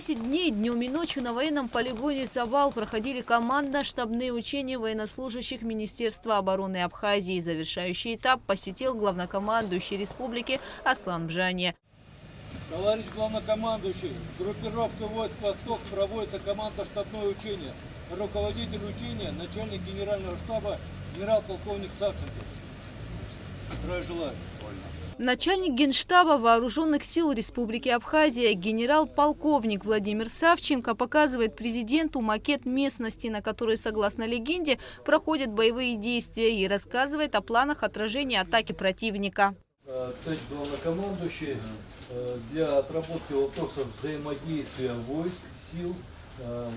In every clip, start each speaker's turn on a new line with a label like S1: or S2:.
S1: 10 дней днем и ночью на военном полигоне Цавал проходили командно-штабные учения военнослужащих Министерства обороны Абхазии. Завершающий этап посетил главнокомандующий республики Аслан Бжане.
S2: Товарищ главнокомандующий, группировка войск «Восток» проводится командно-штабное учение. Руководитель учения, начальник генерального штаба, генерал-полковник Савченко. Здравия желаю.
S1: Начальник Генштаба Вооруженных сил Республики Абхазия генерал-полковник Владимир Савченко показывает президенту макет местности, на которой, согласно легенде, проходят боевые действия, и рассказывает о планах отражения атаки противника.
S2: Товарищ главнокомандующий, для отработки вопросов взаимодействия войск, сил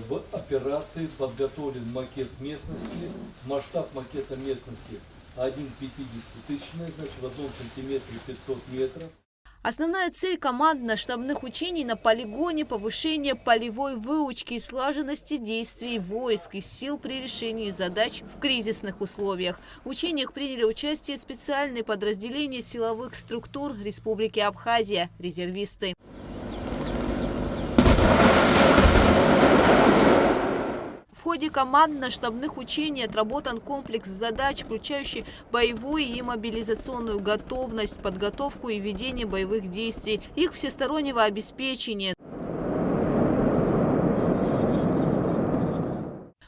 S2: в операции подготовлен макет местности. Масштаб макета местности 1,50 тысячный, значит в 1 сантиметре 500 метров.
S1: Основная цель командно-штабных учений на полигоне – повышение полевой выучки и слаженности действий войск и сил при решении задач в кризисных условиях. В учениях приняли участие специальные подразделения силовых структур Республики Абхазия – резервисты. В ходе командно-штабных учений отработан комплекс задач, включающий боевую и мобилизационную готовность, подготовку и ведение боевых действий, их всестороннего обеспечения.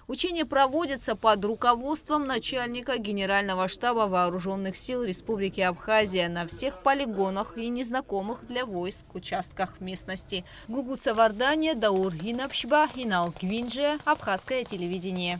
S1: Учения проводятся под руководством начальника Генерального штаба Вооруженных сил Республики Абхазия на всех полигонах и незнакомых для войск участках местности. Гугуца Вардания, Даур Гинапшба, Инал Квинже, Абхазское телевидение.